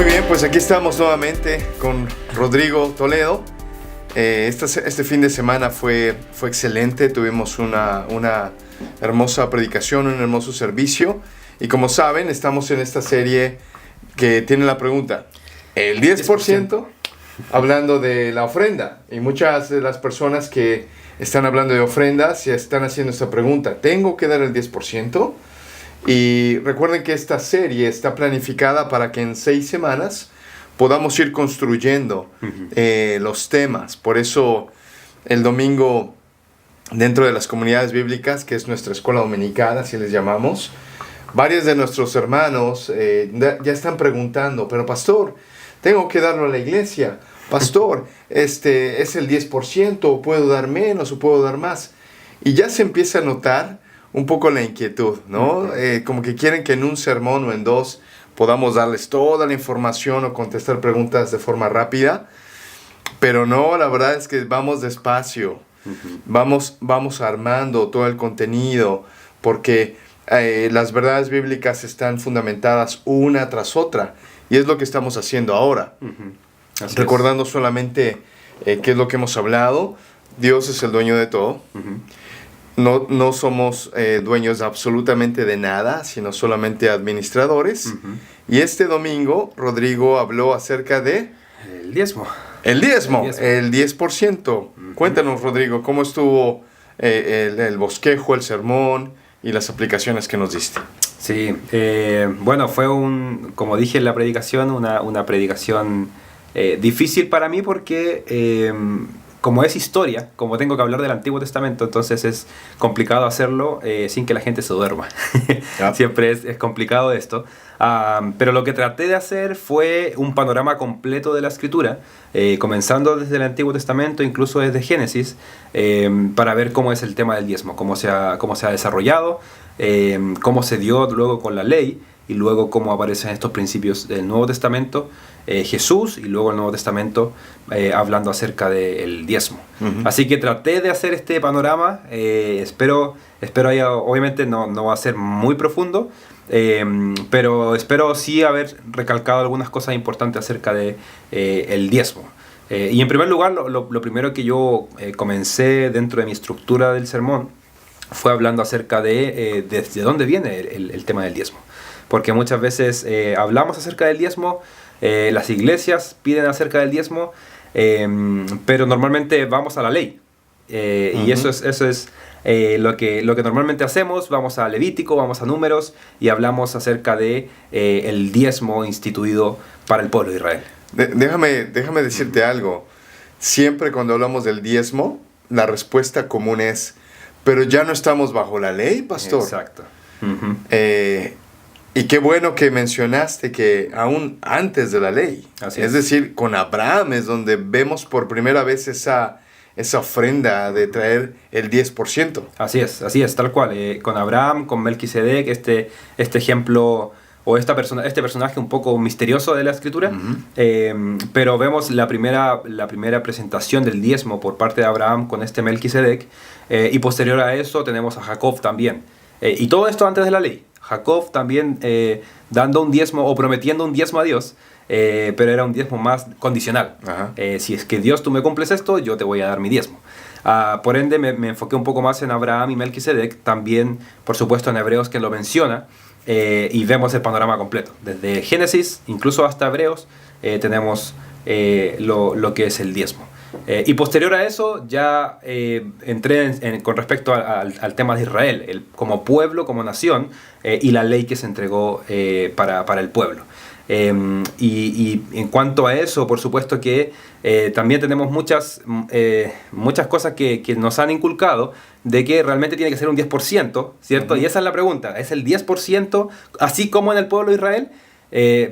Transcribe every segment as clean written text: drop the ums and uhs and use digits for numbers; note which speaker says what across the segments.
Speaker 1: Muy bien, pues aquí estamos nuevamente con Rodrigo Toledo. Este fin de semana fue excelente, tuvimos una hermosa predicación, un hermoso servicio. Y como saben, estamos en esta serie que tiene la pregunta, ¿el 10%? Hablando de la ofrenda. Y muchas de las personas que están hablando de ofrendas ya están haciendo esta pregunta, ¿tengo que dar el 10%? Y recuerden que esta serie está planificada para que en 6 semanas podamos ir construyendo los temas. Por eso el domingo, dentro de las comunidades bíblicas, que es nuestra escuela dominical, así les llamamos, varios de nuestros hermanos ya están preguntando, pero pastor, ¿tengo que darlo a la iglesia? Pastor, ¿es el 10%? ¿O puedo dar menos o puedo dar más? Y ya se empieza a notar un poco la inquietud, ¿no? Como que quieren que en un sermón o en 2 podamos darles toda la información o contestar preguntas de forma rápida. Pero no, la verdad es que vamos despacio. Vamos armando todo el contenido porque las verdades bíblicas están fundamentadas una tras otra. Y es lo que estamos haciendo ahora. Recordando solamente qué es lo que hemos hablado. Dios es el dueño de todo. No somos dueños absolutamente de nada, sino solamente administradores. Y este domingo, Rodrigo habló acerca de...
Speaker 2: El diezmo.
Speaker 1: El 10%. Cuéntanos, Rodrigo, ¿cómo estuvo el bosquejo, el sermón y las aplicaciones que nos diste?
Speaker 2: Sí, bueno, fue como dije en la predicación, una predicación difícil para mí porque... como es historia, como tengo que hablar del Antiguo Testamento, entonces es complicado hacerlo sin que la gente se duerma. Siempre es complicado esto. Pero lo que traté de hacer fue un panorama completo de la Escritura, comenzando desde el Antiguo Testamento, incluso desde Génesis, para ver cómo es el tema del diezmo, cómo se ha desarrollado, cómo se dio luego con la ley, y luego cómo aparecen estos principios del Nuevo Testamento, Jesús, y luego el Nuevo Testamento hablando acerca del diezmo. Así que traté de hacer este panorama, espero obviamente no va a ser muy profundo, pero espero sí haber recalcado algunas cosas importantes acerca de el diezmo. Y en primer lugar, lo primero que yo comencé dentro de mi estructura del sermón fue hablando acerca de desde dónde viene el tema del diezmo. Porque muchas veces hablamos acerca del diezmo, las iglesias piden acerca del diezmo, pero normalmente vamos a la ley. Y eso es lo que normalmente hacemos. Vamos a Levítico, vamos a Números y hablamos acerca de el diezmo instituido para el pueblo de Israel.
Speaker 1: Déjame decirte algo. Siempre cuando hablamos del diezmo, la respuesta común es, pero ya no estamos bajo la ley, pastor.
Speaker 2: Exacto.
Speaker 1: Y qué bueno que mencionaste que aún antes de la ley, es decir, con Abraham es donde vemos por primera vez esa ofrenda de traer el 10%.
Speaker 2: Así es, tal cual. Con Abraham, con Melquisedec, este ejemplo o este personaje un poco misterioso de la Escritura, pero vemos la primera presentación del diezmo por parte de Abraham con este Melquisedec, y posterior a eso tenemos a Jacob también. Y todo esto antes de la ley. Jacob también dando un diezmo o prometiendo un diezmo a Dios, pero era un diezmo más condicional. Si es que Dios, tú me cumples esto, yo te voy a dar mi diezmo. Por ende me enfoqué un poco más en Abraham y Melquisedec, también por supuesto en Hebreos que lo menciona, y vemos el panorama completo. Desde Génesis, incluso hasta Hebreos, tenemos lo que es el diezmo. Y posterior a eso ya entré con respecto al tema de Israel, como pueblo, como nación, y la ley que se entregó para el pueblo. Y en cuanto a eso, por supuesto que también tenemos muchas cosas que nos han inculcado de que realmente tiene que ser un 10%, ¿cierto? Y esa es la pregunta, ¿es el 10% así como en el pueblo de Israel?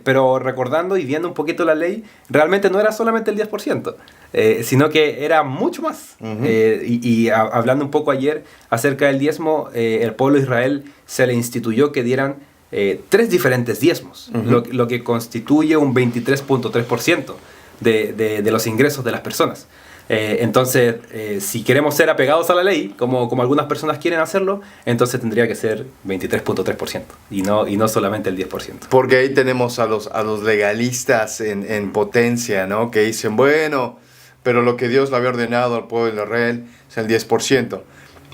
Speaker 2: Pero recordando y viendo un poquito la ley, realmente no era solamente el 10%, sino que era mucho más. Hablando un poco ayer acerca del diezmo, el pueblo de Israel se le instituyó que dieran 3 diferentes diezmos, lo que constituye un 23.3% de los ingresos de las personas. Entonces, si queremos ser apegados a la ley, como algunas personas quieren hacerlo, entonces tendría que ser 23.3% y no solamente el 10%.
Speaker 1: Porque ahí tenemos a los legalistas en potencia, ¿no? Que dicen, bueno, pero lo que Dios le había ordenado al pueblo de Israel es el 10%.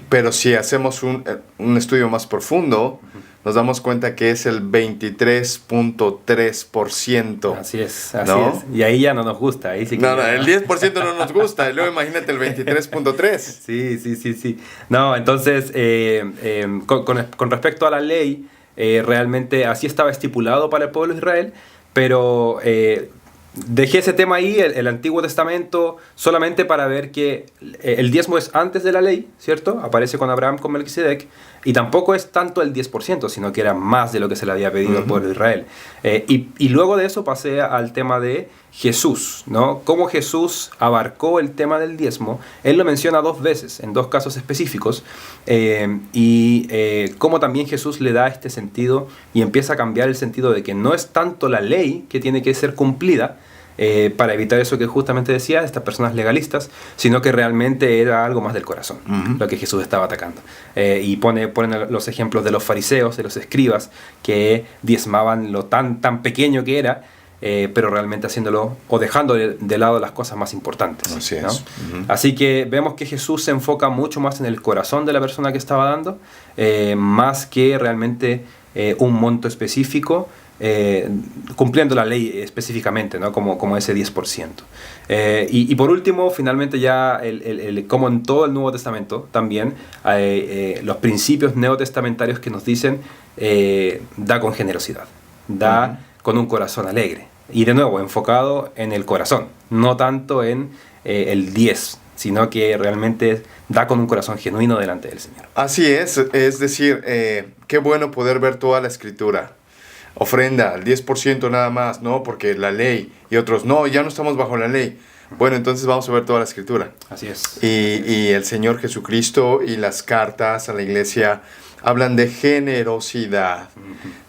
Speaker 1: Pero si hacemos un estudio más profundo, nos damos cuenta que es el 23.3%.
Speaker 2: Así es. Y ahí ya no nos gusta. Ahí sí que
Speaker 1: el 10% no nos gusta. Y luego imagínate el 23.3%.
Speaker 2: Sí. No, entonces, con respecto a la ley, realmente así estaba estipulado para el pueblo de Israel, pero dejé ese tema ahí, el Antiguo Testamento, solamente para ver que el diezmo es antes de la ley, ¿cierto? Aparece con Abraham, con Melquisedec, y tampoco es tanto el 10%, sino que era más de lo que se le había pedido al pueblo de Israel. Y luego de eso pasé al tema de Jesús, ¿no? Cómo Jesús abarcó el tema del diezmo. Él lo menciona 2 veces, en 2 casos específicos, cómo también Jesús le da este sentido y empieza a cambiar el sentido de que no es tanto la ley que tiene que ser cumplida, para evitar eso que justamente decía, estas personas legalistas, sino que realmente era algo más del corazón, lo que Jesús estaba atacando. Y ponen los ejemplos de los fariseos, de los escribas, que diezmaban lo tan pequeño que era, pero realmente haciéndolo o dejando de lado las cosas más importantes.
Speaker 1: Así es.
Speaker 2: ¿No? Así que vemos que Jesús se enfoca mucho más en el corazón de la persona que estaba dando, más que realmente un monto específico, cumpliendo la ley específicamente, ¿no? como ese 10%. Y por último, finalmente ya, como en todo el Nuevo Testamento también, los principios neotestamentarios que nos dicen, da con generosidad, da con un corazón alegre. Y de nuevo, enfocado en el corazón, no tanto en el 10%, sino que realmente da con un corazón genuino delante del Señor.
Speaker 1: Así es decir, qué bueno poder ver toda la Escritura. Ofrenda, el 10% nada más, ¿no? Porque la ley, y otros, no, ya no estamos bajo la ley. Bueno, entonces vamos a ver toda la Escritura.
Speaker 2: Así es.
Speaker 1: Y el Señor Jesucristo y las cartas a la iglesia hablan de generosidad,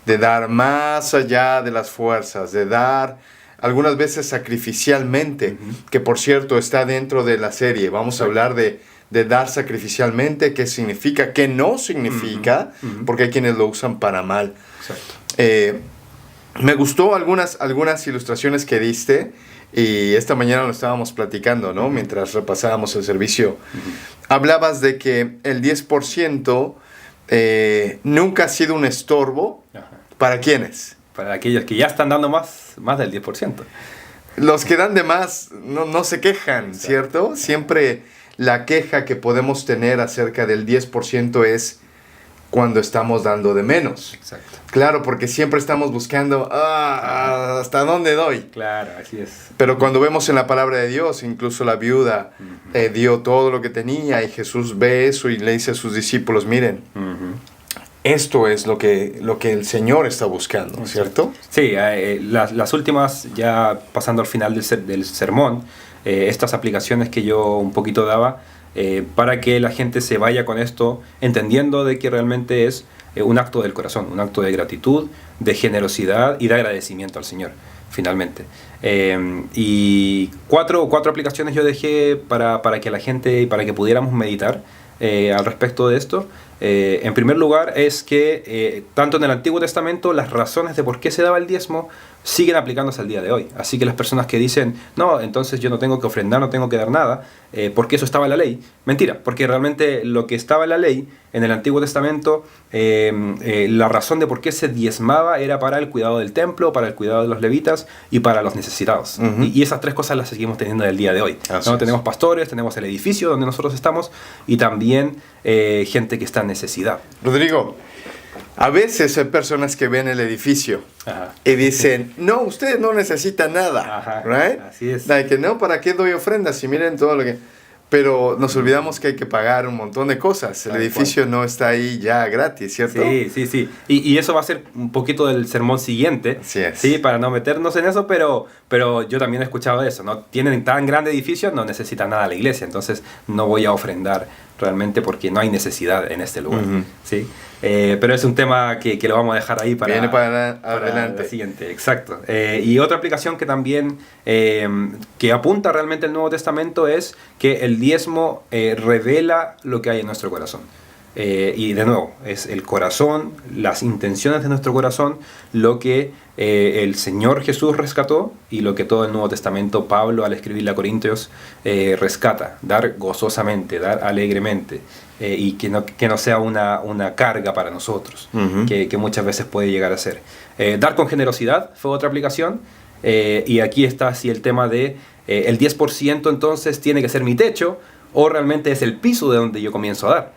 Speaker 1: de dar más allá de las fuerzas, de dar algunas veces sacrificialmente, que por cierto está dentro de la serie. Vamos a hablar de dar sacrificialmente, qué significa, qué no significa, porque hay quienes lo usan para mal.
Speaker 2: Exacto.
Speaker 1: Me gustó algunas ilustraciones que diste, y esta mañana lo estábamos platicando, ¿no? Mientras repasábamos el servicio. Hablabas de que el 10% nunca ha sido un estorbo. ¿Para quiénes?
Speaker 2: Para aquellos que ya están dando más del 10%.
Speaker 1: Los que dan de más no se quejan, ¿cierto? Siempre la queja que podemos tener acerca del 10% es cuando estamos dando de menos.
Speaker 2: Exacto.
Speaker 1: Claro, porque siempre estamos buscando, ¿hasta dónde doy?
Speaker 2: Claro, así es.
Speaker 1: Pero cuando vemos en la palabra de Dios, incluso la viuda dio todo lo que tenía, y Jesús ve eso y le dice a sus discípulos, miren, esto es lo que el Señor está buscando, ¿cierto?
Speaker 2: Sí, las últimas, ya pasando al final del sermón, estas aplicaciones que yo un poquito daba, para que la gente se vaya con esto entendiendo de que realmente es un acto del corazón, un acto de gratitud, de generosidad y de agradecimiento al Señor, finalmente. Y cuatro aplicaciones yo dejé para que la gente, y para que pudiéramos meditar al respecto de esto. En primer lugar es que tanto en el Antiguo Testamento las razones de por qué se daba el diezmo siguen aplicándose al día de hoy. Así que las personas que dicen, no, entonces yo no tengo que ofrendar, no tengo que dar nada, porque eso estaba en la ley. Mentira, porque realmente lo que estaba en la ley, en el Antiguo Testamento, la razón de por qué se diezmaba era para el cuidado del templo, para el cuidado de los levitas y para los necesitados. Y esas 3 cosas las seguimos teniendo en el día de hoy, ¿no? Tenemos pastores, tenemos el edificio donde nosotros estamos y también gente que está en necesidad.
Speaker 1: Rodrigo, a veces hay personas que ven el edificio y dicen, no, ustedes no necesitan nada, right?
Speaker 2: Así es.
Speaker 1: Que no, ¿para qué doy ofrendas? Si miren todo lo que... Pero nos olvidamos que hay que pagar un montón de cosas. El edificio no está ahí ya gratis, ¿cierto?
Speaker 2: Sí. Y eso va a ser un poquito del sermón siguiente. Sí, para no meternos en eso, pero yo también he escuchado eso, ¿no? Tienen tan grande edificio, no necesitan nada la iglesia, entonces no voy a ofrendar realmente porque no hay necesidad en este lugar. ¿Sí? Pero es un tema que lo vamos a dejar ahí para...
Speaker 1: Viene para
Speaker 2: para
Speaker 1: adelante.
Speaker 2: la siguiente, exacto. Y otra aplicación que también que apunta realmente el Nuevo Testamento es que el diezmo revela lo que hay en nuestro corazón. Y de nuevo, es el corazón, las intenciones de nuestro corazón, lo que el Señor Jesús rescató y lo que todo el Nuevo Testamento, Pablo al escribirle a Corintios, rescata. Dar gozosamente, dar alegremente, y que no sea una carga para nosotros, que muchas veces puede llegar a ser. Dar con generosidad fue otra aplicación, y aquí está así el tema de el 10% entonces tiene que ser mi techo, o realmente es el piso de donde yo comienzo a dar.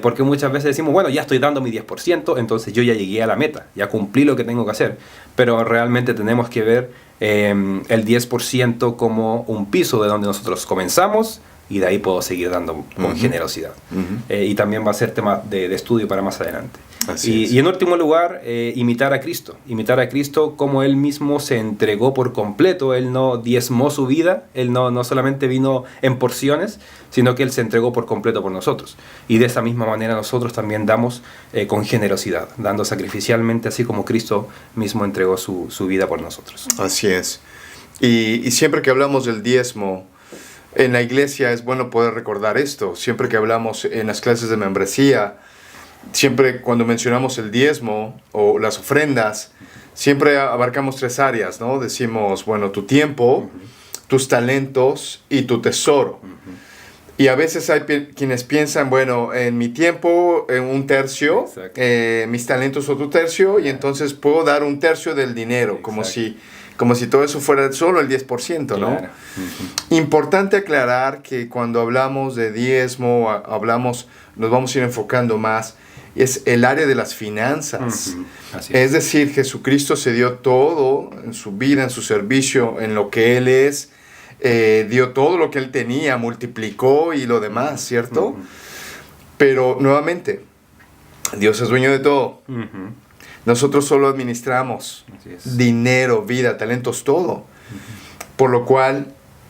Speaker 2: Porque muchas veces decimos, bueno, ya estoy dando mi 10%, entonces yo ya llegué a la meta, ya cumplí lo que tengo que hacer. Pero realmente tenemos que ver el 10% como un piso de donde nosotros comenzamos, y de ahí puedo seguir dando con generosidad. Y también va a ser tema de estudio para más adelante. Y en último lugar, imitar a Cristo como Él mismo se entregó por completo. Él no diezmó su vida, Él no solamente vino en porciones, sino que Él se entregó por completo por nosotros. Y de esa misma manera nosotros también damos con generosidad, dando sacrificialmente, así como Cristo mismo entregó su vida por nosotros.
Speaker 1: Así es. Y siempre que hablamos del diezmo en la iglesia es bueno poder recordar esto. Siempre que hablamos en las clases de membresía, siempre cuando mencionamos el diezmo o las ofrendas, siempre abarcamos 3 áreas, ¿no? Decimos, bueno, tu tiempo, tus talentos y tu tesoro. Y a veces hay quienes piensan, bueno, en mi tiempo, en 1/3, mis talentos otro 1/3, y entonces puedo dar 1/3 del dinero, como si todo eso fuera solo el 10%, ¿no?
Speaker 2: Claro.
Speaker 1: Importante aclarar que cuando hablamos de diezmo, nos vamos a ir enfocando más, es el área de las finanzas. Es decir, Jesucristo se dio todo en su vida, en su servicio, en lo que Él es, dio todo lo que Él tenía, multiplicó y lo demás, ¿cierto? Pero nuevamente, Dios es dueño de todo. Nosotros solo administramos dinero, vida, talentos, todo. Por lo cual,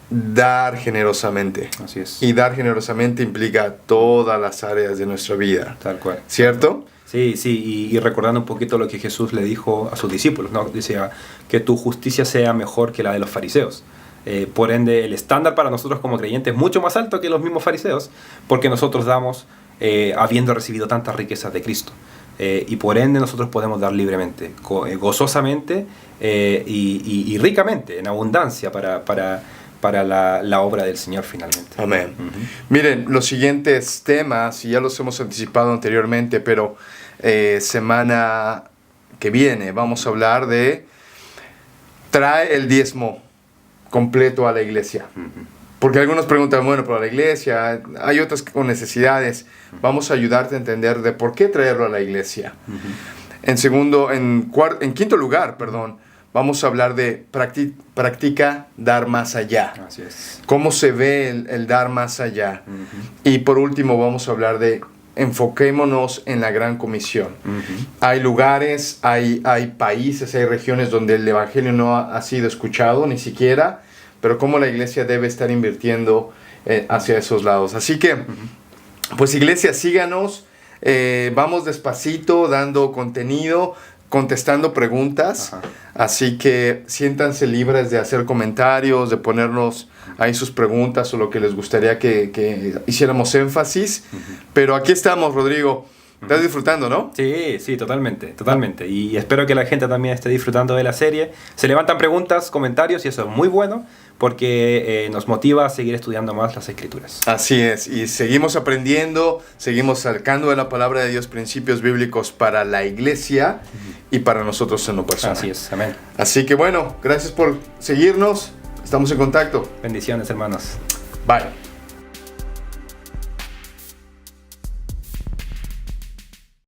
Speaker 1: dar generosamente.
Speaker 2: Así es.
Speaker 1: Y dar generosamente implica todas las áreas de nuestra vida.
Speaker 2: Tal cual.
Speaker 1: ¿Cierto?
Speaker 2: Sí, y recordando un poquito lo que Jesús le dijo a sus discípulos, ¿no? Decía que tu justicia sea mejor que la de los fariseos. Por ende, el estándar para nosotros como creyentes es mucho más alto que los mismos fariseos, porque nosotros damos habiendo recibido tantas riquezas de Cristo. Y por ende nosotros podemos dar libremente, gozosamente y ricamente, en abundancia para la obra del Señor finalmente.
Speaker 1: Amén. Miren, los siguientes temas, y ya los hemos anticipado anteriormente, pero semana que viene vamos a hablar de trae el diezmo completo a la iglesia. Porque algunos preguntan, bueno, pero la iglesia, hay otras con necesidades. Vamos a ayudarte a entender de por qué traerlo a la iglesia. En quinto lugar, vamos a hablar de practica dar más allá.
Speaker 2: Así es.
Speaker 1: Cómo se ve el dar más allá. Y por último vamos a hablar de enfoquémonos en la gran comisión. Hay lugares, hay países, hay regiones donde el evangelio no ha sido escuchado ni siquiera, pero cómo la iglesia debe estar invirtiendo hacia esos lados. Así que, pues iglesia, síganos, vamos despacito, dando contenido, contestando preguntas. Así que siéntanse libres de hacer comentarios, de ponernos ahí sus preguntas o lo que les gustaría que hiciéramos énfasis. Pero aquí estamos, Rodrigo. ¿Estás disfrutando, no?
Speaker 2: Sí, totalmente. Y espero que la gente también esté disfrutando de la serie. Se levantan preguntas, comentarios, y eso es muy bueno porque nos motiva a seguir estudiando más las Escrituras.
Speaker 1: Así es, y seguimos aprendiendo, seguimos sacando de la palabra de Dios principios bíblicos para la iglesia y para nosotros en lo personal.
Speaker 2: Así es, amén.
Speaker 1: Así que bueno, gracias por seguirnos, estamos en contacto.
Speaker 2: Bendiciones, hermanos.
Speaker 1: Bye.